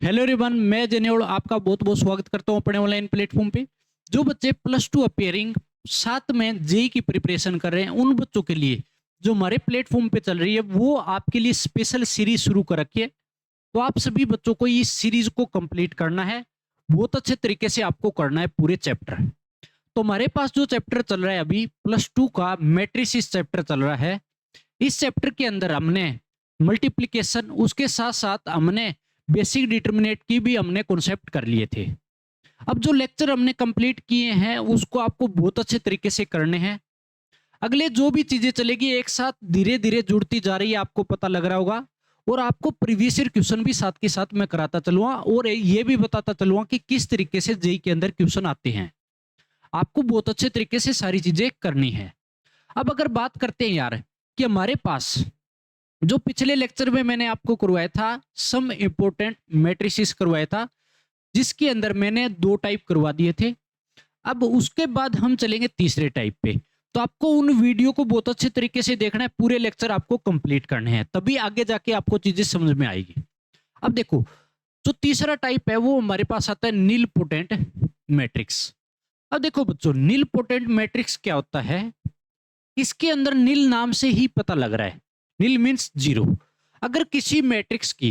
Hello everyone, मैं जनेऊल आपका बहुत बहुत स्वागत करता हूं अपने ऑनलाइन प्लेटफॉर्म पे। जो बच्चे +2 अपियरिंग साथ में जेई की प्रिपरेशन कर रहे हैं, उन बच्चों के लिए जो हमारे प्लेटफॉर्म पे चल रही है, वो आपके लिए स्पेशल सीरीज शुरू कर रखी है। तो आप सभी बच्चों को इस सीरीज को कंप्लीट करना है, बहुत अच्छे तरीके से आपको करना है पूरे चैप्टर। तो हमारे पास जो चैप्टर चल रहा है अभी +2 का मैट्रिसेस चैप्टर चल रहा है। इस चैप्टर के अंदर हमने मल्टीप्लिकेशन, उसके साथ साथ हमने बेसिक डिटर्मिनेट की भी हमने कॉन्सेप्ट कर लिए थे। अब जो लेक्चर हमने कंप्लीट किए हैं उसको आपको बहुत अच्छे तरीके से करने हैं। अगले जो भी चीजें चलेगी एक साथ धीरे धीरे जुड़ती जा रही है, आपको पता लग रहा होगा। और आपको प्रीवियस ईयर क्वेश्चन भी साथ के साथ मैं कराता चलूंगा और ये भी बताता चलूंगा कि किस तरीके से जेई के अंदर क्वेश्चन आते हैं। आपको बहुत अच्छे तरीके से सारी चीजें करनी है। अब अगर बात करते हैं यार कि हमारे पास जो पिछले लेक्चर में मैंने आपको करवाया था, सम इंपोर्टेंट मैट्रिसेस करवाया था, जिसके अंदर मैंने 2 टाइप करवा दिए थे। अब उसके बाद हम चलेंगे तीसरे टाइप पे। तो आपको उन वीडियो को बहुत अच्छे तरीके से देखना है, पूरे लेक्चर आपको कंप्लीट करने हैं, तभी आगे जाके आपको चीजें समझ में आएगी। अब देखो, जो तीसरा टाइप है वो हमारे पास आता है नील पोटेंट मैट्रिक्स। अब देखो बच्चों, नील पोटेंट मैट्रिक्स क्या होता है? इसके अंदर नील नाम से ही पता लग रहा है, नील मीन्स जीरो। अगर किसी मैट्रिक्स की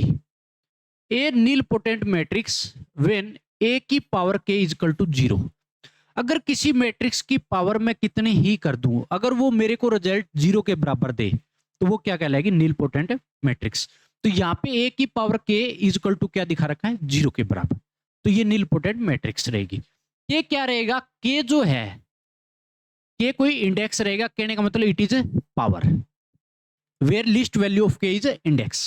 ए नील पोटेंट मैट्रिक्स व्हेन ए की पावर के इज इक्वल टू 0, अगर किसी मैट्रिक्स की पावर मैं कितनी ही कर दूं, अगर वो मेरे को रिजल्ट 0 के बराबर दे, तो वो क्या कहलाएगी? नील पोटेंट मैट्रिक्स। तो यहाँ पे ए की पावर के इज इक्वल टू क्या दिखा रखा है? 0 के बराबर। तो ये नील पोटेंट मैट्रिक्स रहेगी। ये क्या रहेगा? के जो है, के कोई इंडेक्स रहेगा, कहने का मतलब it is power where list value of के इज इंडेक्स।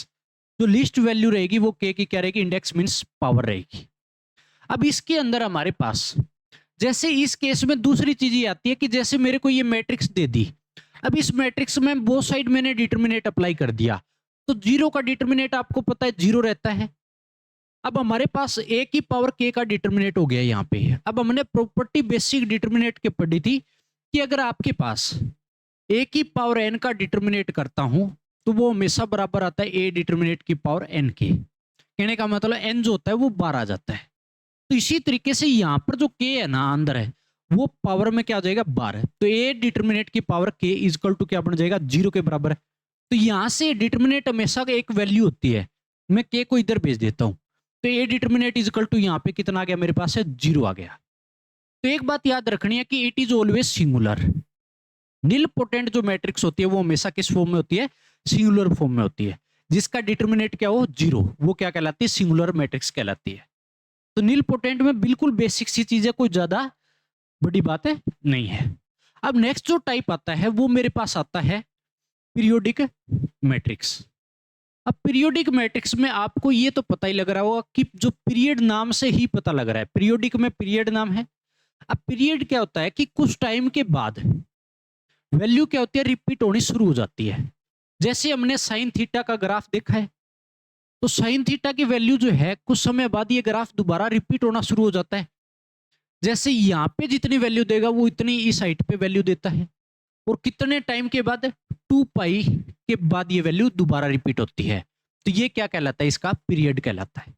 जो लिस्ट वैल्यू रहेगी वो के की क्या रहेगी? इंडेक्स मींस पावर रहेगी। अब इसके अंदर हमारे पास जैसे इस केस में दूसरी चीज ये आती है कि जैसे मेरे को ये मैट्रिक्स दे दी, अब इस मैट्रिक्स में बोथ साइड मैंने डिटर्मिनेट अप्लाई कर दिया, तो 0 का डिटर्मिनेट आपको पता है 0 रहता है। अब हमारे पास ए की पावर के का डिटर्मिनेट हो गया यहाँ पे। अब हमने प्रॉपर्टी बेसिक डिटर्मिनेट के पढ़ी थी कि अगर आपके पास ए की पावर एन का डिटर्मिनेट करता हूं, तो वो हमेशा बराबर आता है ए डिटर्मिनेट की पावर एन के। कहने का मतलब एन जो होता है वो 12 आ जाता है। तो इसी तरीके से यहां पर जो के है ना अंदर है, वो पावर में क्या आ जाएगा? 12। तो ए डिटर्मिनेट की पावर के इज इक्वल टू क्या बन जाएगा? 0 के बराबर है। तो यहां से डिटर्मिनेट हमेशा एक वैल्यू होती है, मैं के को इधर भेज देता हूं, तो A determinant is equal to यहाँ पे कितना आ गया मेरे पास? है 0 आ गया। तो एक बात याद रखनी है कि it is always singular. Nilpotent जो मैट्रिक्स होती है वो हमेशा किस फॉर्म में होती है? सिंगुलर फॉर्म में होती है। जिसका डिटर्मिनेट क्या हो? 0, वो क्या कहलाती है? सिंगुलर मैट्रिक्स कहलाती है। तो नील पोटेंट में बिल्कुल बेसिक सी चीज है, कोई ज्यादा बड़ी बात है नहीं है। अब नेक्स्ट जो टाइप आता है वो मेरे पास आता है पीरियोडिक मैट्रिक्स। अब पीरियोडिक मैट्रिक्स में आपको ये तो पता ही लग रहा होगा कि जो पीरियड नाम से ही पता लग रहा है, पीरियोडिक में पीरियड नाम है। अब पीरियड क्या होता है कि कुछ टाइम के बाद वैल्यू क्या होती है? रिपीट होनी शुरू हो जाती है। जैसे हमने साइन थीटा का ग्राफ देखा है, तो साइन थीटा की वैल्यू जो है कुछ समय बाद ये ग्राफ दोबारा रिपीट होना शुरू हो जाता है। जैसे यहाँ पे जितनी वैल्यू देगा वो इतनी इस साइड पे वैल्यू देता है, और कितने टाइम के बाद? 2 पाई के बाद ये वैल्यू दोबारा रिपीट होती है। तो ये क्या कहलाता है? इसका पीरियड कहलाता है।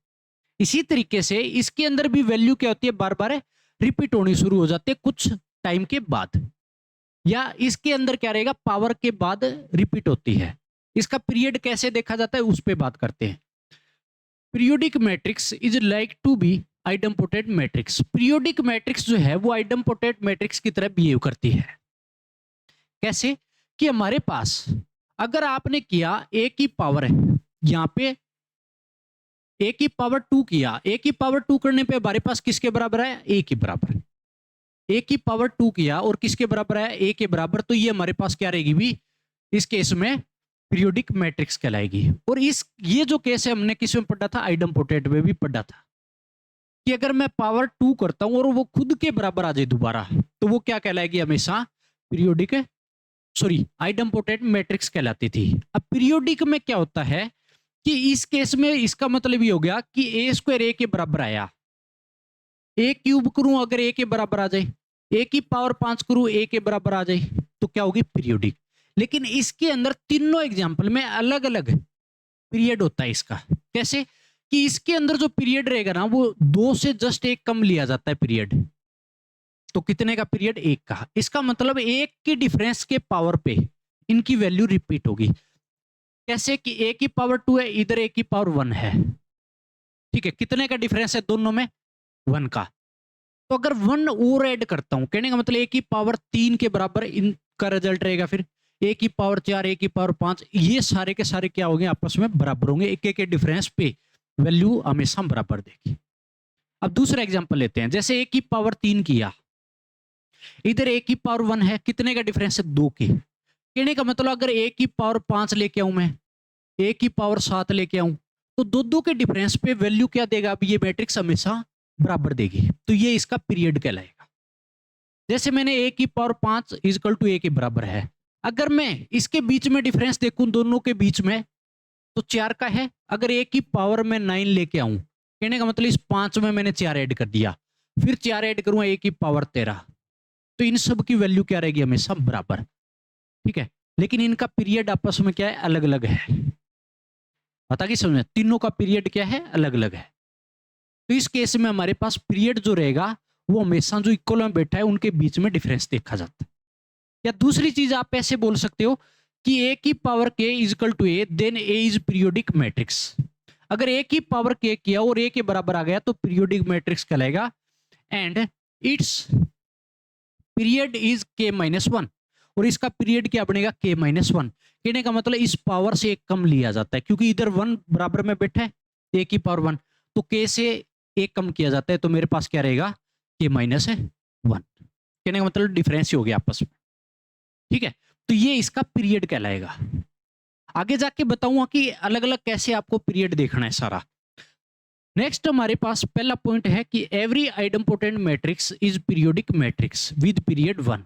इसी तरीके से इसके अंदर भी वैल्यू क्या होती है? बार बार रिपीट होनी शुरू हो जाती है कुछ टाइम के बाद। या इसके अंदर क्या रहेगा? पावर के बाद रिपीट होती है। इसका पीरियड कैसे देखा जाता है उस पर बात करते हैं। Periodic matrix is like to be idempotent matrix. Periodic matrix जो है वो आइडम्पोटेंट मैट्रिक्स की तरह बिहेव करती है। कैसे? कि हमारे पास अगर आपने किया ए की पावर है, यहां पे ए की पावर 2 किया, ए की पावर 2 करने पे हमारे पास किसके बराबर है? ए के बराबर। ए की पावर 2 किया और किसके बराबर है? ए के बराबर। तो ये हमारे पास क्या रहेगी भी? इस केस में पीरियोडिक मैट्रिक्स कहलाएगी। और इस ये जो केस है हमने किस में पढ़ा था? आइडम्पोटेंट में भी पढ़ा था कि अगर मैं पावर 2 करता हूं और वो खुद के बराबर आ जाए दोबारा, तो वो क्या कहलाएगी? हमेशा पीरियोडिक, सॉरी आइडम्पोटेंट मैट्रिक्स कहलाती थी। अब पीरियोडिक में क्या होता है कि इस केस में इसका मतलब ये हो गया कि ए स्क्वायर ए के बराबर आया, ए क्यूब करूं अगर ए के बराबर आ जाए, ए की पावर 5 करूं ए के बराबर आ जाए, तो क्या होगी? पीरियोडिक। लेकिन इसके अंदर तीनों एग्जाम्पल में अलग अलग पीरियड होता है इसका। कैसे? कि इसके अंदर जो पीरियड रहेगा ना वो 2 से जस्ट एक कम लिया जाता है पीरियड। तो कितने का पीरियड? 1 का। इसका मतलब 1 के डिफरेंस के पावर पे इनकी वैल्यू रिपीट होगी। कैसे कि a की पावर 2 है, इधर a की पावर 1 है। ठीक है, कितने का डिफरेंस है दोनों में? 1 का। तो अगर 1 और ऐड करता हूं, कहने का मतलब a की पावर 3 के बराबर इनका रिजल्ट रहेगा। फिर a की पावर 4, a की पावर 5, ये सारे के सारे क्या होंगे? आपस में बराबर होंगे। एक एक के डिफरेंस पे वैल्यू हमेशा बराबर देगी। अब दूसरा एग्जांपल लेते हैं। जैसे a की पावर 3 किया, इधर a की पावर 1 है, कितने का डिफरेंस है? 2 के। कहने का मतलब अगर a की पावर 5 लेके आऊं मैं, a की पावर 7 लेके आऊं, तो दो दो के डिफरेंस पे वैल्यू क्या देगा? अब ये मैट्रिक्स हमेशा बराबर देगी। तो ये इसका पीरियड कहलाएगा। जैसे मैंने a की पावर 5 इजकल टू a के बराबर है, अगर मैं इसके बीच में डिफरेंस देखूं दोनों के बीच में, तो 4 का है। अगर a की पावर में 9 लेके आऊं, कहने का मतलब इस 5 में मैंने 4 ऐड कर दिया, फिर 4 ऐड करूंगा a की पावर 13, तो इन सब की वैल्यू क्या रहेगी? हमेशा बराबर। ठीक है, लेकिन इनका पीरियड आपस में क्या है? अलग अलग है। पता कि समझ में? तीनों का पीरियड क्या है? अलग अलग है। तो इस केस में हमारे पास पीरियड जो रहेगा वो हमेशा जो इक्वल में बैठा है उनके बीच में डिफरेंस देखा जाता है। या दूसरी चीज आप ऐसे बोल सकते हो कि a की power k equal to a, then a is periodic matrix. अगर a की पावर k किया और a के बराबर आ गया तो पीरियोडिक मैट्रिक्स कहलाएगा। And it's period is k minus 1, और इसका पीरियड क्या बनेगा? k minus 1। कहने का मतलब इस पावर से एक कम लिया जाता है, क्योंकि इधर 1 बराबर में बैठा है a की पावर 1, तो k से एक कम किया जाता है, तो मेरे पास क्या रहेगा? k minus 1। कहने का मतलब डिफरेंस ही हो गया आपस में। ठीक है, तो ये इसका पीरियड कहलाएगा। आगे जाके बताऊंगा कि अलग अलग कैसे आपको पीरियड देखना है सारा। नेक्स्ट हमारे पास पहला पॉइंट है कि every idempotent matrix is periodic matrix with period 1।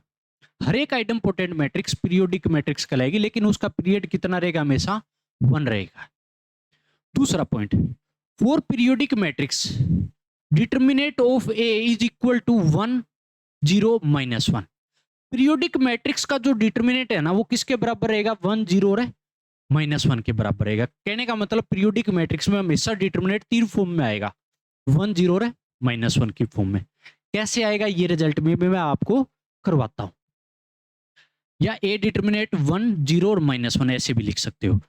हर एक आइडम्पोटेंट मैट्रिक्स पीरियोडिक मैट्रिक्स कहलाएगी, लेकिन उसका पीरियड कितना रहेगा? हमेशा 1 रहेगा। दूसरा point, for periodic matrix determinant of A is equal to 1 0 minus 1। Periodic matrix का जो डिटर्मिनेंट है ना वो किसके बराबर रहेगा? 1 0 और माइनस 1 के बराबर रहेगा। कहने का मतलब पीरियोडिक मैट्रिक्स में हमेशा डिटर्मिनेंट 3 फॉर्म में आएगा, 1 0 और माइनस 1 की फॉर्म में। कैसे आएगा ये रिजल्ट में मैं आपको करवाता हूं। या ए डिटर्मिनेंट 1 0 और माइनस 1 ऐसे भी लिख सकते हो।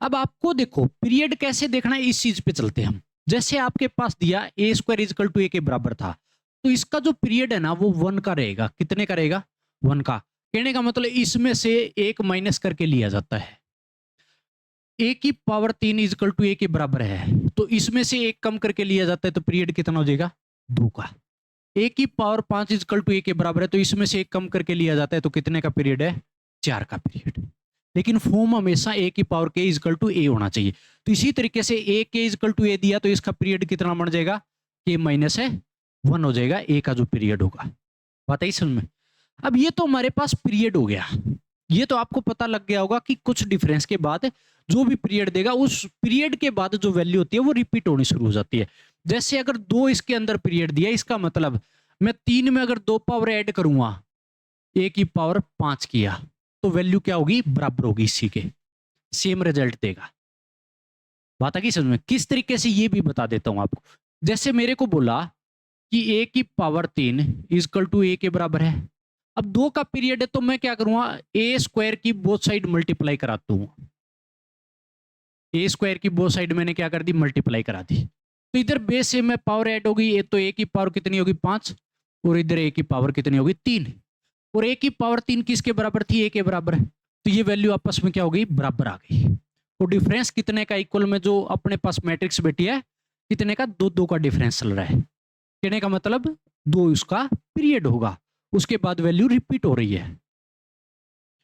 अब आपको देखो पीरियड कैसे देखना है, इस चीज पे चलते हैं हम। जैसे आपके पास दिया ए स्क्वायर इजकल टू ए के बराबर था, तो इसका जो पीरियड है ना वो 1 का रहेगा। कितने का रहेगा? 1 का। कहने का मतलब इसमें से एक माइनस करके लिया जाता है। ए की पावर 3 इजकल टू ए के बराबर है, तो इसमें से एक कम करके लिया जाता है, तो पीरियड कितना हो जाएगा? 2 का। ए की पावर 5 इजकल टू ए के बराबर है, तो इसमें से एक कम करके लिया जाता है, तो कितने का पीरियड है? 4 का पीरियड। लेकिन फॉर्म हमेशा ए की पावर के इजकल टू ए होना चाहिए। तो इसी तरीके से ए के इजकल टू ए दिया, तो इसका पीरियड कितना बन जाएगा? के माइनस 1 हो जाएगा ए का जो पीरियड होगा। बात आई समझ में? अब ये तो हमारे पास पीरियड हो गया। ये तो आपको पता लग गया होगा कि कुछ डिफरेंस के बाद जो भी पीरियड देगा उस पीरियड के बाद जो वैल्यू होती है वो रिपीट होनी शुरू हो जाती है। जैसे अगर 2 इसके अंदर पीरियड दिया, इसका मतलब मैं 3 में अगर 2 पावर ऐड करूंगा, ए की पावर 5 किया, तो वैल्यू क्या होगी? बराबर होगी इसी के, सेम रिजल्ट देगा। बात आ गई समझ में? किस तरीके से ये भी बता देता हूं आपको। जैसे मेरे को बोला कि ए की पावर 3 इजकल टू ए के बराबर है। अब 2 का पीरियड है, तो मैं क्या करूंगा? ए स्क्वायर की बोथ साइड मल्टीप्लाई कराता हूं। ए स्क्वायर की बोथ साइड मैंने क्या कर दी? मल्टीप्लाई करा दी। तो इधर बेस से में पावर ऐड होगी, ये तो ए की पावर कितनी होगी? 5, और इधर ए की पावर कितनी होगी? 3। और ए की पावर 3 किसके बराबर थी? ए के बराबर। तो ये वैल्यू आपस में क्या हो गई? बराबर आ गई। तो डिफरेंस कितने का? इक्वल में जो अपने पास मैट्रिक्स बैठी है कितने का? 2 2 का डिफरेंस चल रहा है। कहने का मतलब 2 उसका पीरियड होगा, उसके बाद वैल्यू रिपीट हो रही है।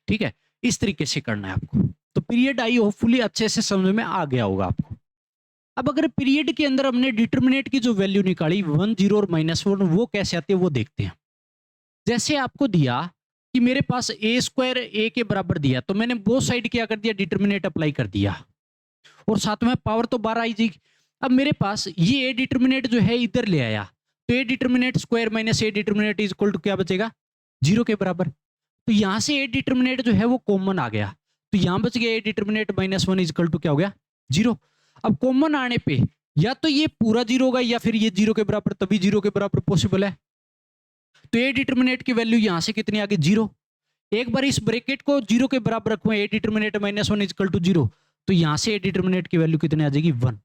ठीक है, इस तरीके से करना है आपको। तो पीरियड आई होपफुली अच्छे से समझ में आ गया होगा आपको। अब अगर पीरियड के अंदर हमने डिटर्मिनेंट की जो वैल्यू निकाली 1 0 और माइनस 1, वो कैसे आती है वो देखते हैं। जैसे आपको दिया कि मेरे पास ए स्क्वायर ए के बराबर दिया, तो मैंने बोथ साइड क्या कर दिया? डिटर्मिनेंट अप्लाई कर दिया, और साथ में पावर तो 12 आई जी। अब मेरे पास ये ए डिटर्मिनेंट जो है इधर ले आया, तो A determinant square minus A determinant is equal to क्या बचेगा? 0 के बराबर। तो यहां से ए डिटर्मिनेंट जो है वो कॉमन आ गया, तो यहां बच गया A determinant minus 1 is equal to क्या हो गया? 0। अब कॉमन आने पे या तो ये पूरा जीरो होगा या फिर ये जीरो के बराबर, तभी जीरो के बराबर पॉसिबल है। तो ए डिटर्मिनेट की वैल्यू यहां से कितनी आ गई, जीरो। एक बार इस ब्रैकेट को जीरो के बराबर रखूं, A determinant -1 is equal to zero, तो यहां से ए डिटर्मिनेट की वैल्यू कितनी आ जाएगी, 1।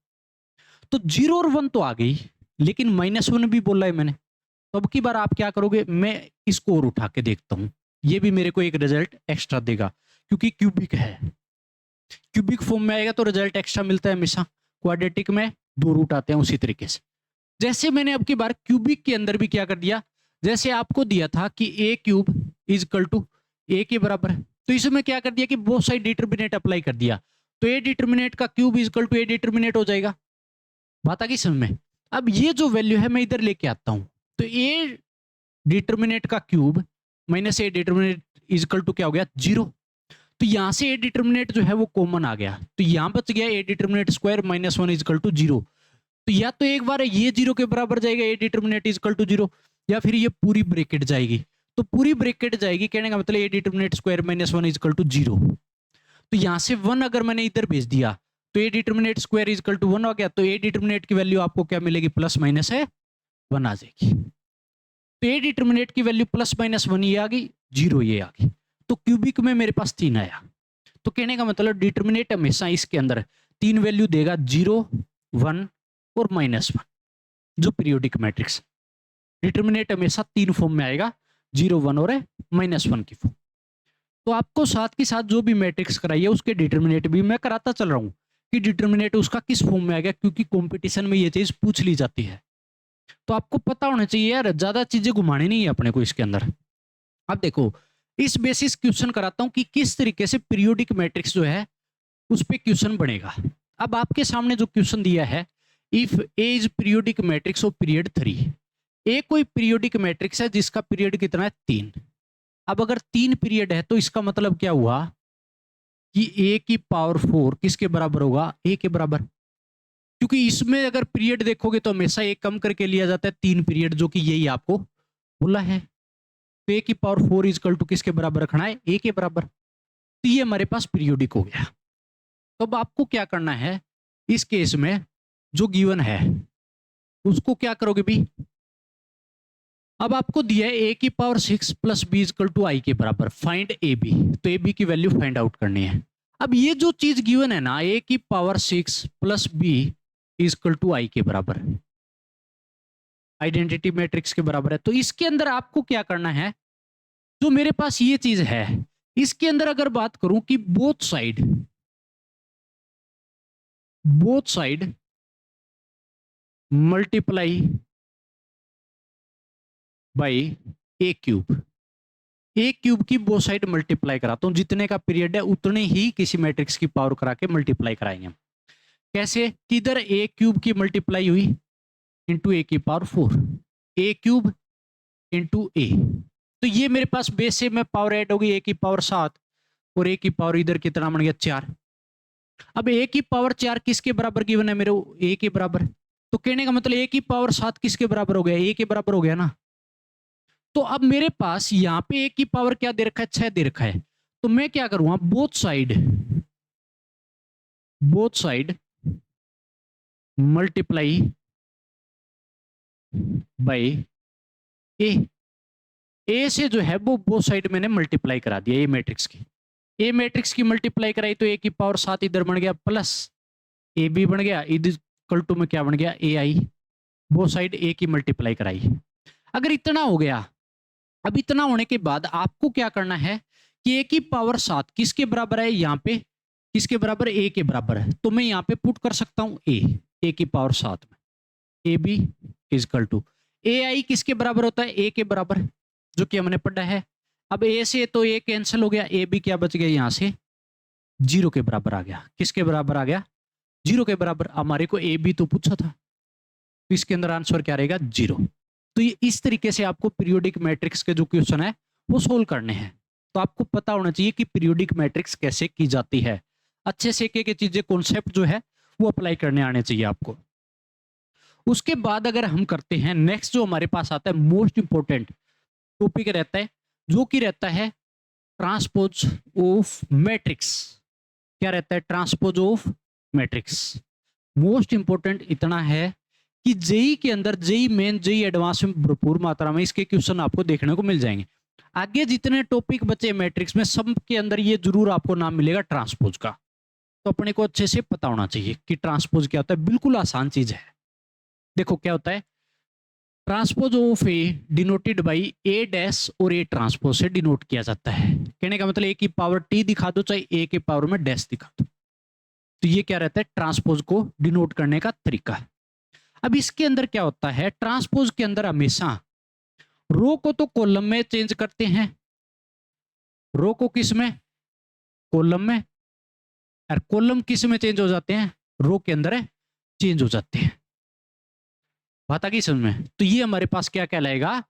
तो जीरो और 1 तो आ गई, लेकिन -1 भी बोला है मैंने। तो अब की बार आप क्या करोगे, मैं इसको और उठा के देखता हूं, ये भी मेरे को एक रिजल्ट एक्स्ट्रा देगा, क्योंकि क्यूबिक है। क्यूबिक फॉर्म में आएगा तो रिजल्ट एक्स्ट्रा मिलता है हमेशा, क्वाड्रेटिक में 2 रूट आते हैं उसी तरीके से। जैसे मैंने अब की बार क्यूबिक के अंदर भी क्या कर दिया, जैसे आपको दिया था कि ए क्यूब इज इक्वल टू ए के बराबर है, तो इसमें क्या कर दिया कि बोथ साइड डिटर्मिनेट अप्लाई कर दिया, तो ए डिटर्मिनेट का cube is equal to A determinant हो जाएगा। बात आ गई समझ में। अब ये जो वैल्यू है मैं इधर लेके आता हूं, तो ए डिटर्मिनेट का cube minus A determinant is equal to क्या हो गया, जीरो। तो यहां से ए डिटर्मिनेट जो है वो कॉमन आ गया, तो यहां बच गया A determinant square -1 is equal to zero. तो या तो एक बार ये जीरो के बराबर जाएगा A determinant is equal to zero, या फिर ये पूरी ब्रैकेट जाएगी। तो पूरी ब्रैकेट जाएगी, कहने का मतलब A determinant square -1 is equal to zero. तो यहां से 1 अगर मैंने इधर भेज दिया, तो A determinant square is equal to 1 आ गया, तो ए डिटर्मिनेट की वैल्यू आपको क्या मिलेगी, प्लस माइनस है 1 आ जाएगी। तो ए डिटर्मिनेट की वैल्यू +-1 ये आ गई, जीरो ये आ गई। तो क्यूबिक में मेरे पास 3 आया। तो कहने का मतलब डिटर्मिनेट हमेशा इसके अंदर 3 वैल्यू देगा, 0, 1 और -1। जो पीरियोडिक मैट्रिक्स डिटर्मिनेट हमेशा 3 फॉर्म में आएगा, 0, 1 और -1 की फॉर्म। तो आपको साथ के साथ जो भी मैट्रिक्स कराई है उसके डिटर्मिनेट भी मैं कराता चल रहा हूं कि डिटर्मिनेट उसका किस फॉर्म में आ गया, क्योंकि कंपटीशन में ये चीज पूछ ली जाती है। तो आपको पता होना चाहिए यार, ज्यादा चीजें घुमानी नहीं है अपने को इसके अंदर। अब देखो, इस बेसिस क्वेश्चन कराता हूं कि किस तरीके से पीरियोडिक मैट्रिक्स जो है उस पे क्वेश्चन बनेगा। अब आपके सामने जो क्वेश्चन दिया है, if A is periodic matrix of period 3, ए कोई पीरियोडिक मैट्रिक्स है जिसका पीरियड कितना है, 3। अब अगर 3 पीरियड है तो इसका मतलब क्या हुआ कि ए की पावर 4 किसके बराबर होगा, ए के बराबर। क्योंकि इसमें अगर पीरियड देखोगे तो हमेशा एक कम करके लिया जाता है, 3 पीरियड, जो कि यही आपको बोला है। तो ए की पावर 4 इज इक्वल टू किसके बराबर रखना है, ए के बराबर। तो ये हमारे पास पीरियोडिक हो गया। तो अब आपको क्या करना है, इस केस में जो गिवन है उसको क्या करोगे भी। अब आपको दिया है ए की power 6 plus B is equal to I के बराबर, फाइंड ए बी। तो ए बी की वैल्यू फाइंड आउट करनी है। अब ये जो चीज गिवन है ना, ए की power 6 plus B is equal to I के बराबर, आइडेंटिटी मैट्रिक्स के बराबर है। तो इसके अंदर आपको क्या करना है, जो मेरे पास ये चीज है इसके अंदर अगर बात करूं कि both side multiply by A cube, A cube की बोथ साइड मल्टीप्लाई कराता हूं, जितने का पीरियड है उतने ही किसी मैट्रिक्स की पावर करा के मल्टीप्लाई कराएंगे। कैसे, किधर ए क्यूब की मल्टीप्लाई हुई इंटू ए की पावर 4, ए क्यूब इंटू ए। तो ये मेरे पास बेस से में पावर ऐड होगी, ए की पावर 7 और ए की पावर इधर कितना बन गया, 4। अब ए की पावर 4 किसके बराबर गिवन है मेरे, ए के बराबर। तो कहने का मतलब ए की पावर 7 किसके बराबर हो गया, ए के बराबर हो गया ना। तो अब मेरे पास यहां पे ए की पावर क्या दे रखा है, 6 दे रखा है। तो मैं क्या करूंगा, बोथ साइड मल्टीप्लाई बाई ए। ए से जो है वो बोथ साइड मैंने मल्टीप्लाई करा दिया, ए मैट्रिक्स की। ए मैट्रिक्स की मल्टीप्लाई कराई तो ए की पावर 7 इधर बन गया, प्लस ए बी बन गया, इक्वल टू में क्या बन गया, ए आई। बोथ साइड ए की मल्टीप्लाई कराई। अगर इतना हो गया, अब इतना होने के बाद आपको क्या करना है कि ए की पावर 7 किसके बराबर है, यहाँ पे किसके बराबर, ए के बराबर है। तो मैं यहाँ पे पुट कर सकता हूँ ए की पावर 7 में, A B is equal to A आई किसके बराबर होता है, ए के बराबर, जो कि हमने पढ़ा है। अब ए से तो ए कैंसिल हो गया, ए बी क्या बच गया, यहाँ से 0 के बराबर आ गया। किसके बराबर आ गया, 0 के बराबर। हमारे को ए बी तो पूछा था, तो इसके अंदर आंसर क्या रहेगा, 0। तो ये इस तरीके से आपको पीरियोडिक मैट्रिक्स के जो क्वेश्चन है वो सोल्व करने हैं। तो आपको पता होना चाहिए कि पीरियोडिक मैट्रिक्स कैसे की जाती है। अच्छे से एक एक चीजें, कॉन्सेप्ट जो है वो अप्लाई करने आने चाहिए आपको। उसके बाद अगर हम करते हैं नेक्स्ट, जो हमारे पास आता है मोस्ट इंपोर्टेंट टॉपिक रहता है, जो कि रहता है ट्रांसपोज ऑफ मैट्रिक्स। क्या रहता है, transpose of matrix. Most important इतना है कि जेई के अंदर, जेई मेन, जेई एडवांस में भरपूर मात्रा में इसके क्वेश्चन आपको देखने को मिल जाएंगे। आगे जितने टॉपिक बचे मैट्रिक्स में, सब के अंदर ये जरूर आपको नाम मिलेगा ट्रांसपोज का। तो अपने को अच्छे से पता होना चाहिए कि ट्रांसपोज क्या होता है। बिल्कुल आसान चीज है। देखो क्या होता है, transpose of A denoted by A dash और ए ट्रांसपोज से डिनोट किया जाता है। कहने का मतलब ए की पावर टी दिखा दो, चाहे ए के पावर में डैश दिखा दो, तो ये क्या रहता है, ट्रांसपोज को डिनोट करने का तरीका। अब इसके अंदर क्या होता है, ट्रांसपोज के अंदर हमेशा रो को तो कॉलम में चेंज करते हैं, रो को किस में, कॉलम में, और कॉलम किस में चेंज हो जाते हैं, रो के अंदर चेंज हो जाते हैं। बात आ गई समझ में। तो ये हमारे पास क्या कहलाएगा,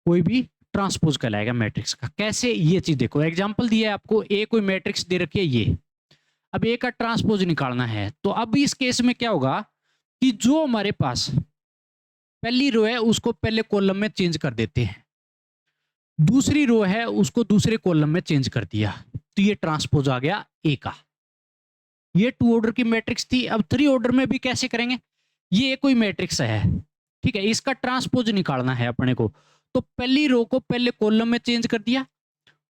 कोई भी ट्रांसपोज कहलाएगा मैट्रिक्स का। कैसे, ये चीज देखो, एग्जांपल दिया है आपको, ए कोई मैट्रिक्स दे रखी है ये, अब ए का ट्रांसपोज निकालना है। तो अब इस केस में क्या होगा कि जो हमारे पास पहली रो है उसको पहले कॉलम में चेंज कर देते हैं, दूसरी रो है उसको दूसरे कॉलम में चेंज कर दिया, तो ये ट्रांसपोज आ गया ए का। ये 2 ऑर्डर की मैट्रिक्स थी। अब 3 ऑर्डर में भी कैसे करेंगे, ये कोई मैट्रिक्स है, ठीक है, इसका ट्रांसपोज निकालना है अपने को। तो पहली रो को पहले कॉलम में चेंज कर दिया,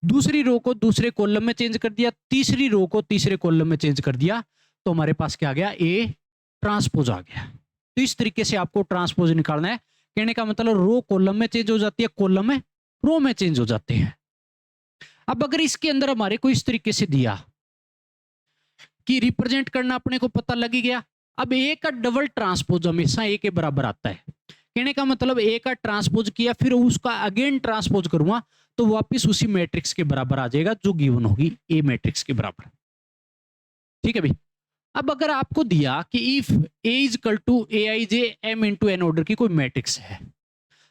दूसरी रो को दूसरे कॉलम में चेंज कर दिया, तीसरी रो को तीसरे कॉलम में चेंज कर दिया, तो हमारे पास क्या आ गया, ए ट्रांसपोज आ गया। तो इस तरीके से आपको ट्रांसपोज निकालना है। कहने का मतलब रो कॉलम में चेंज हो जाती है, कॉलम में रो में चेंज हो जाते हैं। अब अगर इसके अंदर हमारे को इस तरीके से दिया कि रिप्रेजेंट करना अपने को पता लग ही गया। अब ए का डबल ट्रांसपोज हमेशा ए के बराबर आता है। कहने का मतलब ए का ट्रांसपोज किया, फिर उसका अगेन ट्रांसपोज करूंगा तो वापस उसी मैट्रिक्स के बराबर आ जाएगा जो गिवन होगी, ए मैट्रिक्स के बराबर। ठीक है भाई। अब अगर आपको दिया कि if A is equal to A I J M into N order की कोई मैट्रिक्स है,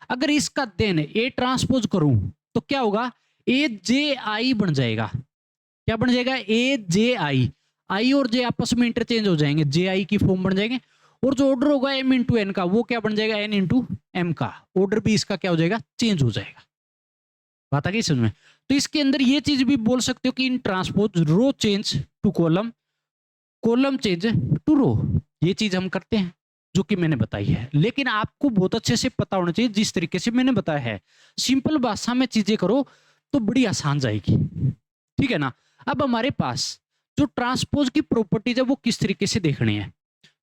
अगर इसका देन ए ट्रांसपोज करूं तो क्या होगा, ए जे आई बन जाएगा। क्या बन जाएगा, ए जे आई, आई और जे आपस में इंटरचेंज हो जाएंगे, जे आई की फॉर्म बन जाएंगे। और जो ऑर्डर होगा एम इंटू एन का, वो क्या बन जाएगा, एन इंटू एम का। ऑर्डर भी इसका क्या हो जाएगा, चेंज हो जाएगा। बात आ गई समझ में। तो इसके अंदर ये चीज भी बोल सकते हो कि in transpose row change to column, column change to row, ये चीज हम करते हैं जो कि मैंने बताई है। लेकिन आपको बहुत अच्छे से पता होना चाहिए जिस तरीके से मैंने बताया है। सिंपल भाषा में चीजें करो तो बड़ी आसान जाएगी, ठीक है ना। अब हमारे पास जो ट्रांसपोज की प्रॉपर्टीज है वो किस तरीके से देखनी है,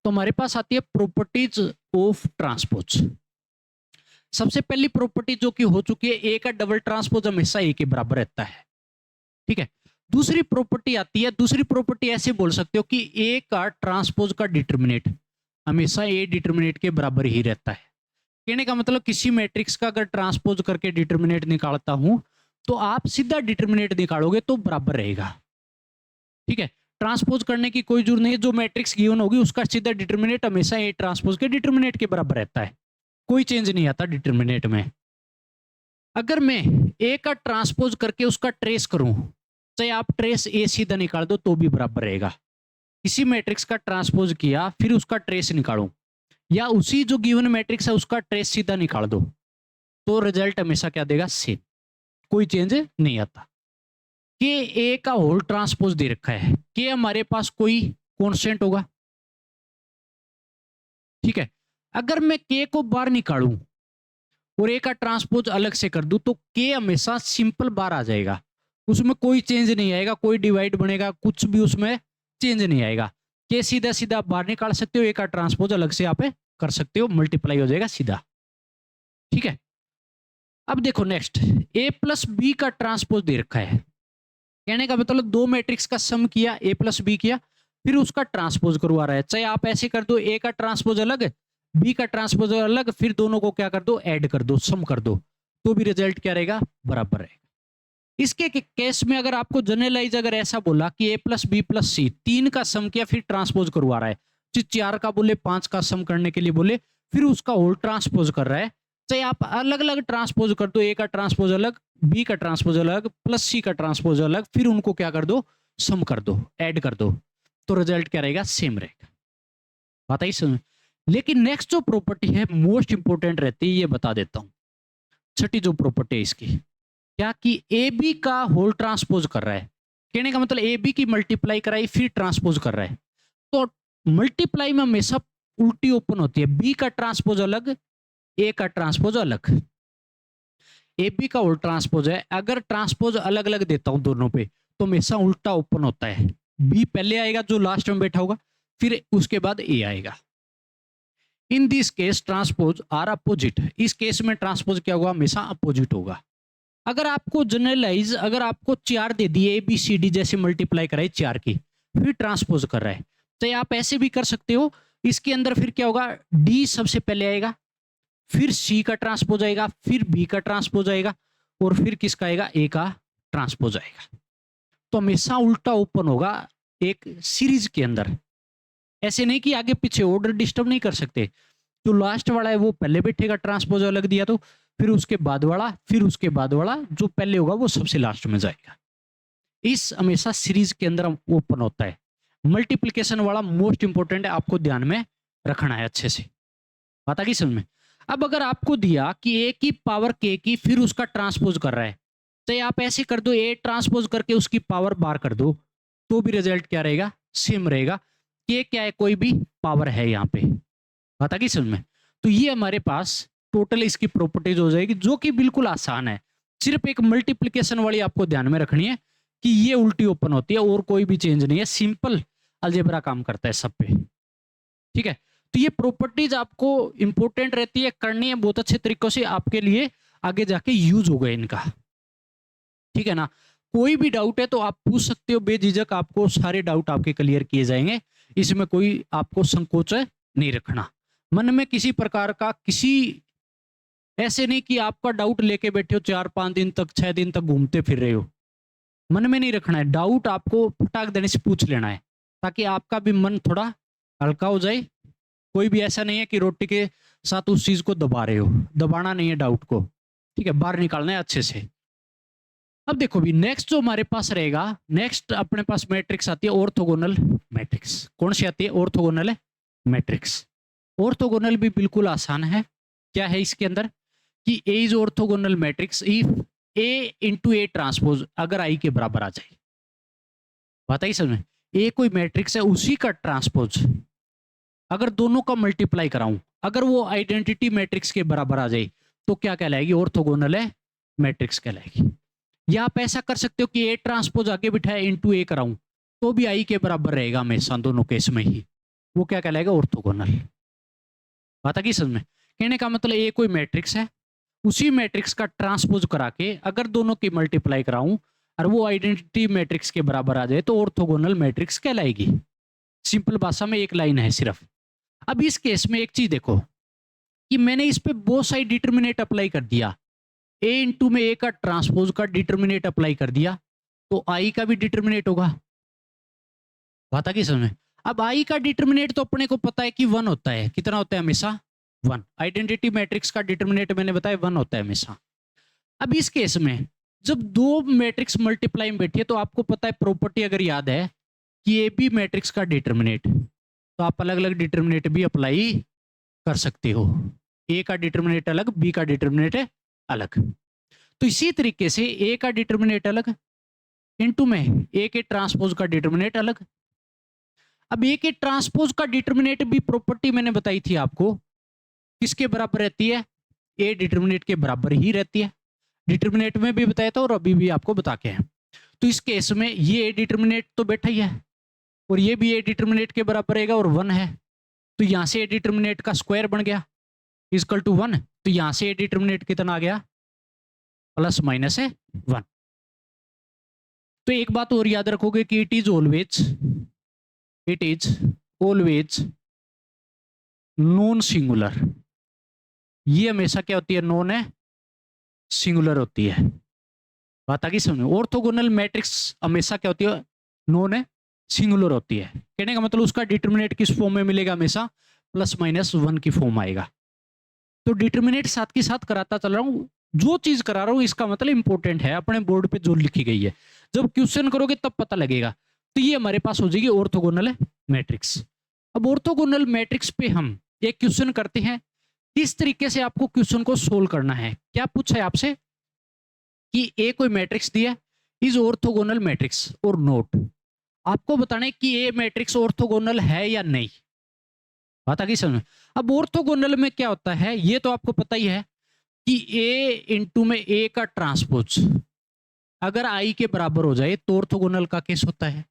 तो हमारे पास आती है प्रॉपर्टीज ऑफ ट्रांसपोज। सबसे पहली प्रॉपर्टी जो कि हो चुकी है, ए का डबल ट्रांसपोज हमेशा ए के बराबर रहता है, ठीक है। दूसरी प्रॉपर्टी आती है, दूसरी प्रॉपर्टी ऐसे बोल सकते हो कि ए का ट्रांसपोज का डिटरमिनेट हमेशा ए डिटरमिनेट के बराबर ही रहता है। कहने का मतलब किसी मैट्रिक्स का अगर ट्रांसपोज करके डिटरमिनेट निकालता हूं तो आप सीधा डिटरमिनेट निकालोगे तो बराबर रहेगा, ठीक है। ट्रांसपोज करने की कोई जरूरत नहीं है, जो मैट्रिक्स गिवन होगी उसका सीधा डिटरमिनेट हमेशा ए ट्रांसपोज के डिटरमिनेट के बराबर रहता है, कोई चेंज नहीं आता डिटरमिनेट में। अगर मैं ए का ट्रांसपोज करके उसका ट्रेस करूं, चाहे आप ट्रेस ए सीधा निकाल दो तो भी बराबर रहेगा। किसी मैट्रिक्स का ट्रांसपोज किया फिर उसका ट्रेस निकालो, या उसी जो गिवन मैट्रिक्स है उसका ट्रेस सीधा निकाल दो, तो रिजल्ट हमेशा क्या देगा, सेम, कोई चेंज नहीं आता। के ए का होल ट्रांसपोज दे रखा है, के हमारे पास कोई कांस्टेंट होगा, ठीक है। अगर मैं के को बाहर निकालूं और ए का ट्रांसपोज अलग से कर दूं तो के हमेशा सिंपल बाहर आ जाएगा, उसमें कोई चेंज नहीं आएगा, कोई डिवाइड बनेगा, कुछ भी उसमें चेंज नहीं आएगा। के सीधा सीधा बाहर निकाल सकते हो, ए का ट्रांसपोज अलग से आप कर सकते हो, मल्टीप्लाई हो जाएगा सीधा, ठीक है। अब देखो नेक्स्ट, ए प्लस बी का ट्रांसपोज दे रखा है। कहने का मतलब दो मैट्रिक्स का सम किया, ए प्लस बी किया, फिर उसका ट्रांसपोज करवा रहा है। चाहे आप ऐसे कर दो, ए का ट्रांसपोज अलग, बी का ट्रांसपोज अलग, फिर दोनों को क्या कर दो, ऐड कर दो, सम कर दो, तो भी रिजल्ट क्या रहेगा, बराबर रहेगा। इसके केस में अगर आपको जनरलाइज अगर ऐसा बोला कि ए प्लस बी प्लस सी, 3 का सम किया फिर ट्रांसपोज करवा रहा है, 4 का बोले, 5 का सम करने के लिए बोले, फिर उसका होल ट्रांसपोज कर रहा है। चाहे आप अलग अलग ट्रांसपोज कर दो, ए का ट्रांसपोज अलग, बी का ट्रांसपोज अलग, प्लस सी का ट्रांसपोज अलग, फिर उनको क्या कर दो, सम कर दो, ऐड कर दो, तो रिजल्ट क्या रहेगा, सेम रहेगा। बात आई समझ। लेकिन नेक्स्ट जो प्रॉपर्टी है मोस्ट इंपोर्टेंट रहती है, ये बता देता हूं। छठी जो प्रॉपर्टी है इसकी क्या, कि ए बी का होल ट्रांसपोज कर रहा है। कहने का मतलब ए बी की मल्टीप्लाई कराई फिर ट्रांसपोज कर रहा है, तो मल्टीप्लाई में हमेशा उल्टी ओपन होती है, बी का ट्रांसपोज अलग, ए का ट्रांसपोज अलग। ए बी का उल्टा ट्रांसपोज है, अगर ट्रांसपोज अलग अलग देता हूं दोनों पे तो हमेशा उल्टा ओपन होता है, बी पहले आएगा जो लास्ट में बैठा होगा, फिर उसके बाद ए आएगा। In this case transpose are opposite, इस केस में ट्रांसपोज क्या होगा, हमेशा अपोजिट होगा। अगर आपको जनरलाइज, अगर आपको 4 दे दिए, ए बी सी डी जैसे मल्टीप्लाई कराए 4 की, फिर ट्रांसपोज कर रहा है, तो आप ऐसे भी कर सकते हो। इसके अंदर फिर क्या होगा, डी सबसे पहले आएगा, फिर सी का ट्रांसपोज आएगा, फिर बी का ट्रांसपोज आएगा, और फिर किसका आएगा, ए का ट्रांसपोज आएगा। तो हमेशा उल्टा ओपन होगा एक सीरीज के अंदर। ऐसे नहीं कि आगे पीछे ऑर्डर डिस्टर्ब नहीं कर सकते, जो लास्ट वाला है वो पहले बैठेगा, ट्रांसपोज अलग दिया तो, फिर उसके बाद वाला, फिर उसके बाद वाला, जो पहले होगा वो सबसे लास्ट में जाएगा। इस हमेशा सीरीज के अंदर ओपन होता है। मल्टीप्लिकेशन वाला मोस्ट इंपोर्टेंट है, आपको ध्यान में रखना है अच्छे से। बात आ गई समझ में। अब अगर आपको दिया कि ए की पावर के की, फिर उसका ट्रांसपोज कर रहा है, तो आप ऐसे कर दो, ए ट्रांसपोज करके उसकी पावर बार कर दो, तो भी रिजल्ट क्या रहेगा, सेम रहेगा। के क्या है, कोई भी पावर है यहाँ पे। बात आ गई समझ में। तो ये हमारे पास टोटल इसकी प्रॉपर्टीज हो जाएगी, जो कि बिल्कुल आसान है। सिर्फ एक मल्टीप्लिकेशन वाली आपको ध्यान में रखनी है कि ये उल्टी ओपन होती है, और कोई भी चेंज नहीं है, सिंपल अलजेब्रा काम करता है सब पे। ठीक है, तो ये प्रॉपर्टीज आपको इंपॉर्टेंट रहती है, करनी है बहुत अच्छे तरीकों से, आपके लिए आगे जाके यूज होगा इनका। ठीक है ना। कोई भी डाउट है तो आप पूछ सकते हो बेझिझक, आपको सारे डाउट आपके क्लियर किए जाएंगे, इसमें कोई आपको संकोच नहीं रखना। मन में किसी प्रकार का किसी, ऐसे नहीं कि आपका डाउट लेके बैठे हो 4-5 दिन तक, 6 दिन तक घूमते फिर रहे हो, मन में नहीं रखना है। डाउट आपको फटाक देने से पूछ लेना है, ताकि आपका भी मन थोड़ा हल्का हो जाए। कोई भी ऐसा नहीं है कि रोटी के साथ उस चीज को दबा रहे हो, दबाना नहीं है डाउट को। ठीक है, बाहर निकालना है अच्छे से। अब देखो भी नेक्स्ट जो हमारे पास रहेगा, नेक्स्ट अपने पास मैट्रिक्स आती है ऑर्थोगोनल मैट्रिक्स। कौन सी आती है, ऑर्थोगोनल मैट्रिक्स। ऑर्थोगोनल भी बिल्कुल आसान है। क्या है इसके अंदर कि A is orthogonal matrix if A into A transpose अगर आई के बराबर आ जाए। बात आई समझ में। ए कोई मैट्रिक्स है, उसी का ट्रांसपोज अगर दोनों का मल्टीप्लाई कराऊं, अगर वो आइडेंटिटी मैट्रिक्स के बराबर आ जाए, तो क्या कहलाएगी, ऑर्थोगोनल है मैट्रिक्स कहलाएगी। या आप ऐसा कर सकते हो कि ए ट्रांसपोज आगे बिठाए इंटू ए कराऊं, तो भी आई के बराबर रहेगा हमेशा, दोनों केस में ही, वो क्या कहलाएगा, ऑर्थोगोनल। बात आ गई समझ में। कहने का मतलब ए कोई मैट्रिक्स है, उसी मैट्रिक्स का ट्रांसपोज करा के अगर दोनों की मल्टीप्लाई कराऊं और वो आइडेंटिटी मैट्रिक्स के बराबर आ जाए, तो ऑर्थोगोनल मैट्रिक्स कहलाएगी। सिंपल भाषा में एक लाइन है सिर्फ। अब इस केस में एक चीज देखो कि मैंने इस पे बहुत सारी डिटर्मिनेट अप्लाई कर दिया, ए इंटू में ए का ट्रांसपोज का डिटर्मिनेट अप्लाई कर दिया, तो आई का भी डिटर्मिनेट होगा। बात आ गई समझ में। अब आई का डिटर्मिनेट तो अपने को पता है कि 1 होता है, कितना होता है, हमेशा 1। आइडेंटिटी मैट्रिक्स का डिटर्मिनेट मैंने बताया 1 होता है हमेशा। अब इस केस में जब दो मैट्रिक्स मल्टीप्लाई में बैठी है, तो आपको पता है प्रॉपर्टी अगर याद है कि ए बी मैट्रिक्स का डिटर्मिनेट, तो आप अलग अलग डिटर्मिनेट भी अप्लाई कर सकते हो। ए का डिटर्मिनेट अलग, बी का डिटर्मिनेट अलग। तो इसी तरीके से ए का डिटर्मिनेट अलग इनटू में ए के ट्रांसपोज का डिटर्मिनेट अलग। अब ए के ट्रांसपोज का डिटर्मिनेट भी प्रॉपर्टी मैंने बताई थी आपको, किसके बराबर रहती है, ए डिटर्मिनेट के बराबर ही रहती है। डिटर्मिनेट में भी बताया था और अभी भी आपको बता के हैं। तो इस केस में ये ए डिटर्मिनेट तो बैठा ही है, और ये भी ए डिटर्मिनेट के बराबर रहेगा, और 1 है, तो यहां से ए डिटर्मिनेट का स्क्वायर बन गया इक्वल टू 1। तो यहां से ए डिटर्मिनेट कितना आ गया, प्लस माइनस है 1। तो एक बात और याद रखोगे कि it is always non singular. ये हमेशा क्या होती है, नॉन है सिंगुलर होती है। बात आ गई समझ में। ऑर्थोगोनल मैट्रिक्स हमेशा क्या होती है, नॉन है सिंगुलर होती है। कहने का मतलब उसका डिटर्मिनेट किस फॉर्म में मिलेगा, हमेशा प्लस माइनस 1 की फॉर्म आएगा। तो डिटर्मिनेट साथ के साथ कराता चल रहा हूं, जो चीज करा रहा हूं इसका मतलब इंपॉर्टेंट है, अपने बोर्ड पे जो लिखी गई है, जब क्वेश्चन करोगे तब पता लगेगा। तो ये हमारे पास हो जाएगी ऑर्थोगोनल मैट्रिक्स। अब ऑर्थोगोनल मैट्रिक्स पे हम एक क्वेश्चन करते हैं, किस तरीके से आपको क्वेश्चन को सोल्व करना है। क्या पूछा है आपसे कि ए कोई मैट्रिक्स दिया, इज ऑर्थोगोनल मैट्रिक्स और नोट। आपको बताना है कि ए मैट्रिक्स ऑर्थोगोनल है या नहीं। बात आ गई समझ में। अब ऑर्थोगोनल में क्या होता है, ये तो आपको पता ही है कि ए इंटू में ए का ट्रांसपोज अगर आई के बराबर हो जाए तो ऑर्थोगोनल का केस होता है।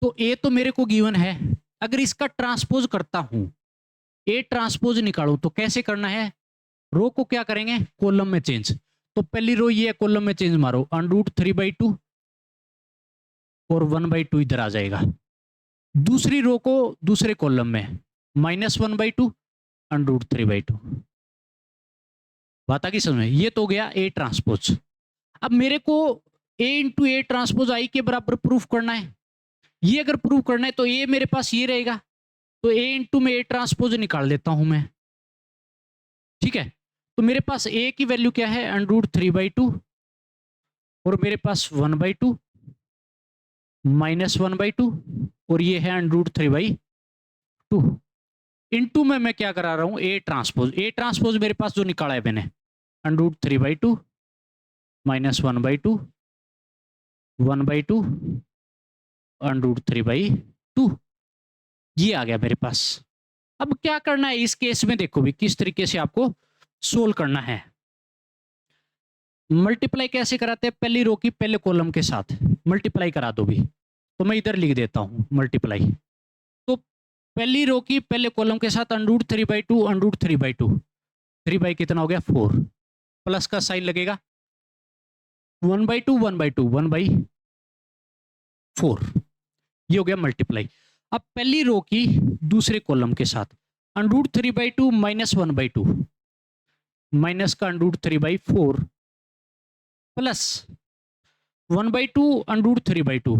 तो ए तो मेरे को गिवन है, अगर इसका ट्रांसपोज करता हूं, ए ट्रांसपोज निकालूं तो कैसे करना है, रो को क्या करेंगे, कॉलम में चेंज। तो पहली रो ये कॉलम में चेंज मारो, √3/2 और 1/2 इधर आ जाएगा। दूसरी रो को दूसरे कॉलम में -1/2 √3/2। बात आ गई समझ में। ये तो हो गया ए ट्रांसपोज। अब मेरे को ए इंटू ए ट्रांसपोज आई के बराबर प्रूफ करना है। ये अगर प्रूफ करना है तो ए मेरे पास ये रहेगा, तो ए इंटू में ए ट्रांसपोज निकाल देता हूं मैं। ठीक है, तो मेरे पास ए की वैल्यू क्या है, √3/2 और मेरे पास 1/2 -1/2 और ये है √3/2 इंटू में मैं क्या करा रहा हूं, ए ट्रांसपोज। ए ट्रांसपोज मेरे पास जो निकाला है मैंने, √3/2 -1/2 1/2 √3/2 ये आ गया मेरे पास। अब क्या करना है इस केस में, देखो भी किस तरीके से आपको सोल्व करना है। मल्टीप्लाई कैसे कराते हैं, पहली रो की पहले कॉलम के साथ मल्टीप्लाई करा दो भी, तो मैं इधर लिख देता हूं मल्टीप्लाई। तो पहली रो की पहले कॉलम के साथ √3/2 √3/2 3 बाई कितना हो गया 4, प्लस का साइन लगेगा 1/2 1/2 1/4, ये हो गया मल्टीप्लाई। अब पहली रो की दूसरे कॉलम के साथ √3/2 -1/2 माइनस का √3/4 प्लस 1/2 √3/2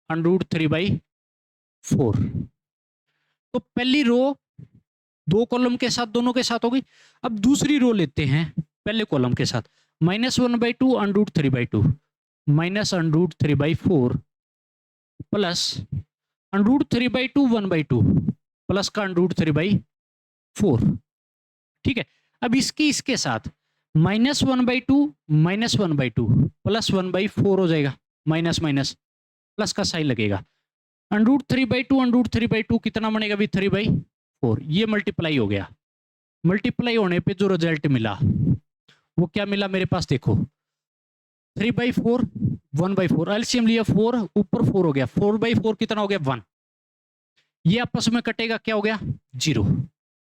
√3/4। तो पहली रो दो कॉलम के साथ दोनों के साथ होगी। अब दूसरी रो लेते हैं पहले कॉलम के साथ, -1/2 √3/2 माइनस √3/4 प्लस √3/2 1/2 प्लस का √3/4। ठीक है, अब इसके साथ -1/2 -1/2 प्लस 1/4 हो जाएगा, माइनस माइनस प्लस का साइन लगेगा, √3/2 √3/2 कितना बनेगा भी 3/4। ये मल्टीप्लाई हो गया। मल्टीप्लाई होने पे जो रिजल्ट मिला वो क्या मिला मेरे पास, देखो 3/4 1/4 एलसीएम लिया 4 ऊपर 4 हो गया, 4/4 कितना हो गया 1। ये आपस में कटेगा, क्या हो गया 0।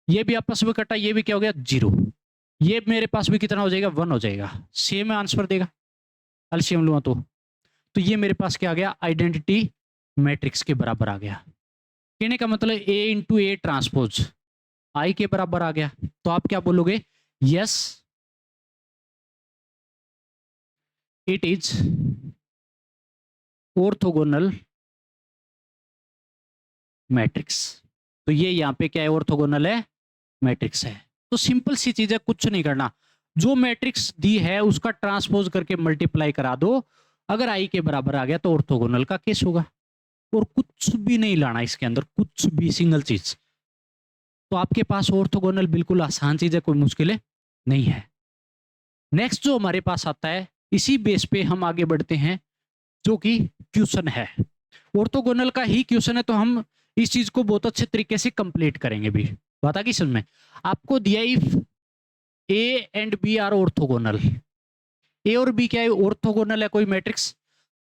ये भी आपस में कटा, ये भी क्या हो गया 0। ये मेरे पास भी कितना हो जाएगा 1 हो जाएगा, सेम आंसर देगा एलसीएम लूंगा तो ये मेरे पास क्या आ गया, आइडेंटिटी मैट्रिक्स के बराबर आ गया। कहने का मतलब ए इंटू ए ट्रांसपोज आई के बराबर आ गया। तो आप क्या बोलोगे, yes it is orthogonal matrix. तो ये यहां पे क्या है, ऑर्थोगोनल है मैट्रिक्स है। तो सिंपल सी चीज है, कुछ नहीं करना, जो मैट्रिक्स दी है उसका ट्रांसपोज करके मल्टीप्लाई करा दो, अगर आई के बराबर आ गया तो ऑर्थोगोनल का केस होगा। और कुछ भी नहीं लाना इसके अंदर, कुछ भी सिंगल चीज। तो आपके पास ऑर्थोगोनल बिल्कुल आसान चीज है, कोई मुश्किल नहीं है। नेक्स्ट जो हमारे पास आता है, इसी बेस पे हम आगे बढ़ते हैं, जो कि क्वेश्चन है, ऑर्थोगोनल का ही क्वेश्चन है। तो हम इस चीज को बहुत अच्छे तरीके से कंप्लीट करेंगे भी। बात आ गई समझ में। आपको दिया if A and B are orthogonal, A और बी क्या है, ऑर्थोगोनल है कोई matrix,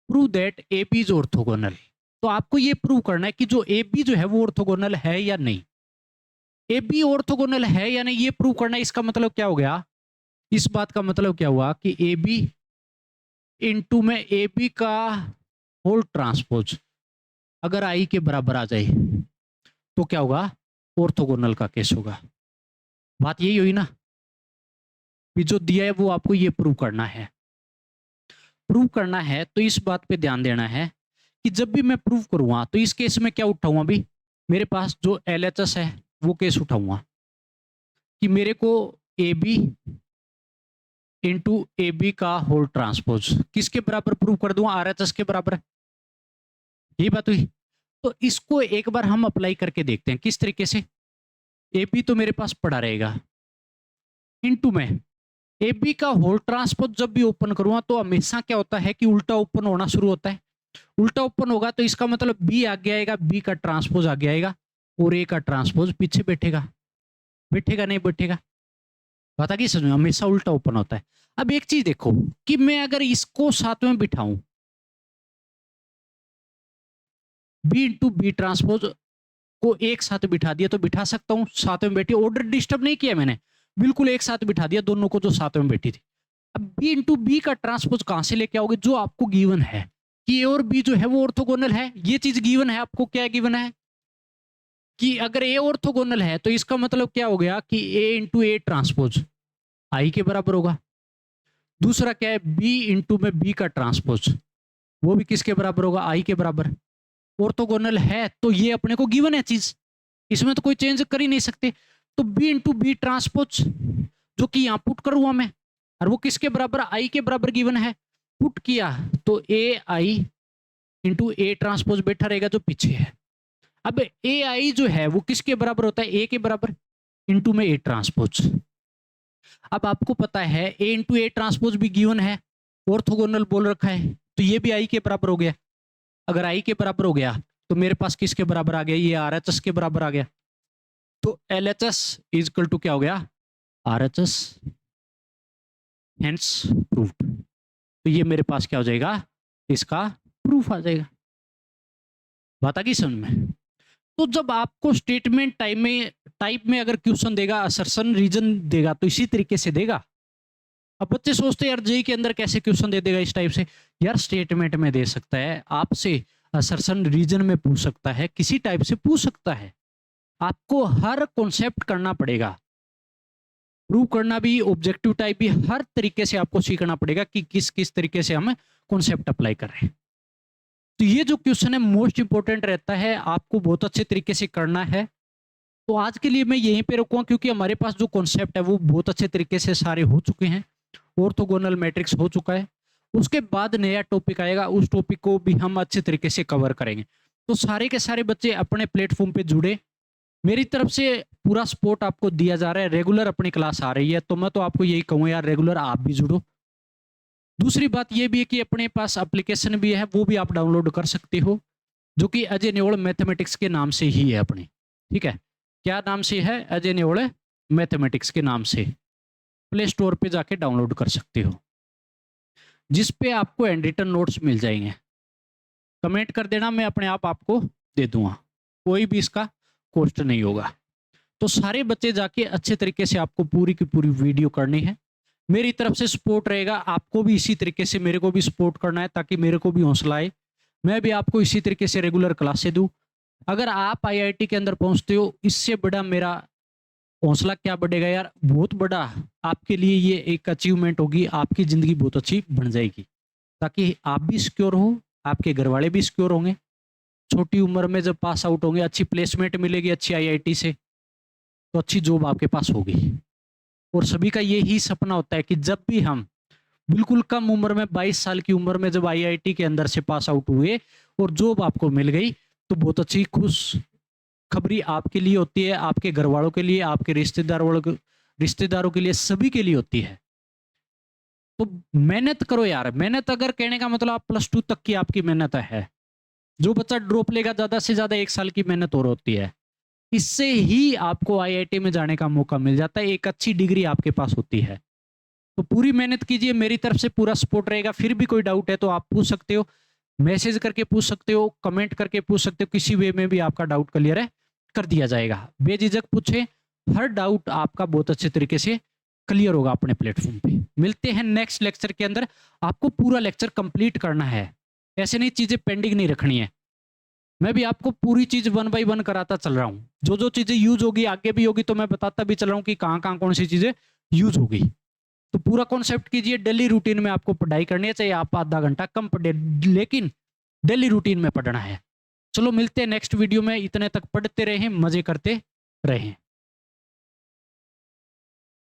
prove that A B is orthogonal. तो आपको ये प्रूव करना है कि जो ए बी जो है वो ऑर्थोगोनल है या नहीं। ए बी ऑर्थोगोनल है या नहीं ये प्रूव करना है। इसका मतलब क्या हो गया, इस बात का मतलब क्या हुआ कि ए बी इंटू में ए बी का होल ट्रांसपोज अगर आई के बराबर आ जाए तो क्या होगा, ऑर्थोगोनल का केस होगा। बात यही हुई ना, भी जो दिया है वो आपको ये प्रूव करना है। प्रूव करना है तो इस बात पे ध्यान देना है कि जब भी मैं प्रूव करूंगा तो इस केस में क्या उठाऊंगा भी, मेरे पास जो LHS है वो केस उठाऊंगा कि मेरे को A B into A B का होल ट्रांसपोज किसके बराबर प्रूव कर दूंगा, RHS के बराबर। ये बात हुई। तो इसको एक बार हम अप्लाई करके देखते हैं किस तरीके से। ए बी तो मेरे पास पड़ा रहेगा, इंटू में ए बी का होल ट्रांसपोज जब भी ओपन करूंगा तो हमेशा क्या होता है कि उल्टा ओपन होना शुरू होता है। उल्टा ओपन होगा तो इसका मतलब बी आगे आएगा, बी का ट्रांसपोज आगे आएगा और ए का ट्रांसपोज पीछे बैठेगा। बैठेगा नहीं बैठेगा? बात आ गई समझ में? हमेशा उल्टा ओपन होता है। अब एक चीज देखो कि मैं अगर इसको साथ में बिठाऊं, बी इंटू बी ट्रांसपोज को एक साथ बिठा दिया तो बिठा सकता हूं, साथ में बैठी, ऑर्डर डिस्टर्ब नहीं किया मैंने, बिल्कुल एक साथ बिठा दिया दोनों को जो साथ में बैठी थी। अब बी इंटू बी का ट्रांसपोज कहां से लेके आओगे? जो आपको गिवन है कि ए और बी जो है वो ऑर्थोगोनल है, ये चीज गिवन है आपको। क्या गिवन है? कि अगर ए ऑर्थोगोनल है तो इसका मतलब क्या हो गया कि ए इंटू ए ट्रांसपोज आई के बराबर होगा। दूसरा क्या है? बी इंटू में बी का ट्रांसपोज, वो भी किसके बराबर होगा? आई के बराबर। ऑर्थोगोनल है तो ये अपने को गिवन है चीज, इसमें तो कोई चेंज कर ही नहीं सकते। तो बी इंटू बी ट्रांसपोज जो कि यहां पुट करूंगा मैं, और वो किसके बराबर? आई के बराबर गिवन है। पुट किया तो ए आई इंटू ए ट्रांसपोज बैठा रहेगा जो पीछे है। अब ए आई जो है वो किसके बराबर होता है? ए के बराबर इंटू में ए ट्रांसपोज। अब आपको पता है ए इंटू ए ट्रांसपोज भी गिवन है, ऑर्थोगोनल बोल रखा है, तो ये भी आई के बराबर हो गया। अगर आई के बराबर हो गया तो मेरे पास किसके बराबर आ गया? ये आर एच एस के बराबर आ गया। तो L H S is equal to क्या हो गया? R H S, hence proved. तो ये मेरे पास क्या हो जाएगा? इसका प्रूफ आ जाएगा। बात आ गई समझ में? तो जब आपको स्टेटमेंट टाइप में अगर क्वेश्चन देगा, असर्शन रीजन देगा, तो इसी तरीके से देगा। अब बच्चे सोचते हैं यार जेई के अंदर कैसे क्वेश्चन दे देगा इस टाइप से? यार स्टेटमेंट में दे सकता है, आपसे असर्शन रीजन में पूछ सकता है, किसी टाइप से पूछ सकता है। आपको हर कॉन्सेप्ट करना पड़ेगा, प्रूव करना भी, ऑब्जेक्टिव टाइप भी, हर तरीके से आपको सीखना पड़ेगा कि किस किस तरीके से हम कॉन्सेप्ट अप्लाई कर रहे हैं। तो ये जो क्वेश्चन है मोस्ट इंपोर्टेंट रहता है, आपको बहुत अच्छे तरीके से करना है। तो आज के लिए मैं यहीं पे रुकूंगा क्योंकि हमारे पास जो कॉन्सेप्ट है वो बहुत अच्छे तरीके से सारे हो चुके हैं। ऑर्थोगोनल मैट्रिक्स हो चुका है, उसके बाद नया टॉपिक आएगा, उस टॉपिक को भी हम अच्छे तरीके से कवर करेंगे। तो सारे के सारे बच्चे अपने प्लेटफॉर्म पे जुड़े, मेरी तरफ से पूरा सपोर्ट आपको दिया जा रहा है। रेगुलर अपनी क्लास आ रही है तो मैं तो आपको यही कहूँ यार रेगुलर आप भी जुड़ो। दूसरी बात ये भी है कि अपने पास एप्लीकेशन भी है, वो भी आप डाउनलोड कर सकते हो, जो कि अजय नेओल मैथमेटिक्स के नाम से ही है अपनी। ठीक है, क्या नाम से है? अजय नेओल मैथमेटिक्स के नाम से प्ले स्टोर पे जाके डाउनलोड कर सकते हो, जिस पे आपको एंड रिटन नोट्स मिल जाएंगे। कमेंट कर देना, मैं अपने आप आपको दे दूंगा, कोई भी इसका कॉस्ट नहीं होगा। तो सारे बच्चे जाके अच्छे तरीके से आपको पूरी की पूरी वीडियो करनी है। मेरी तरफ से सपोर्ट रहेगा, आपको भी इसी तरीके से मेरे को भी सपोर्ट करना है ताकि मेरे को भी हौसला आए, मैं भी आपको इसी तरीके से रेगुलर क्लासें दूं। अगर आप आईआईटी के अंदर पहुंचते हो, इससे बड़ा मेरा हौसला क्या बढ़ेगा यार, बहुत बड़ा आपके लिए ये एक अचीवमेंट होगी, आपकी जिंदगी बहुत अच्छी बन जाएगी, ताकि आप भी सिक्योर हो, आपके घर वाले भी सिक्योर होंगे। छोटी उम्र में जब पास आउट होंगे, अच्छी प्लेसमेंट मिलेगी अच्छी आईआईटी से, तो अच्छी जॉब आपके पास होगी। और सभी का यही सपना होता है कि जब भी हम बिल्कुल कम उम्र में 22 साल की उम्र में जब आईआईटी के अंदर से पास आउट हुए और जॉब आपको मिल गई, तो बहुत अच्छी खुश खबरी आपके लिए होती है, आपके घर वालों के लिए, आपके रिश्तेदारों के लिए, सभी के लिए होती है। तो मेहनत करो यार, मेहनत अगर कहने का मतलब आप +2 तक की आपकी मेहनत है, जो बच्चा ड्रॉप लेगा ज्यादा से ज्यादा 1 साल की मेहनत और होती है, इससे ही आपको आईआईटी में जाने का मौका मिल जाता है, एक अच्छी डिग्री आपके पास होती है। तो पूरी मेहनत कीजिए, मेरी तरफ से पूरा सपोर्ट रहेगा। फिर भी कोई डाउट है तो आप पूछ सकते हो, मैसेज करके पूछ सकते हो, कमेंट करके पूछ सकते हो, किसी वे में भी आपका डाउट क्लियर है कर दिया जाएगा। बेझिझक पूछे, हर डाउट आपका बहुत अच्छे तरीके से क्लियर होगा अपने प्लेटफॉर्म पे। मिलते हैं नेक्स्ट लेक्चर के अंदर, आपको पूरा लेक्चर कंप्लीट करना है, ऐसे नहीं चीजें पेंडिंग नहीं रखनी है। मैं भी आपको पूरी चीज 1 बाय 1 कराता चल रहा हूँ, जो जो चीजें यूज होगी आगे भी होगी तो मैं बताता भी चल रहा हूँ कि कहाँ कहाँ कौन सी चीजें यूज होगी। तो पूरा कॉन्सेप्ट कीजिए, डेली रूटीन में आपको पढ़ाई करनी है, चाहे आप आधा घंटा कम पढ़े, लेकिन डेली रूटीन में पढ़ना है। चलो मिलते हैं नेक्स्ट वीडियो में, इतने तक पढ़ते रहें, मजे करते रहें।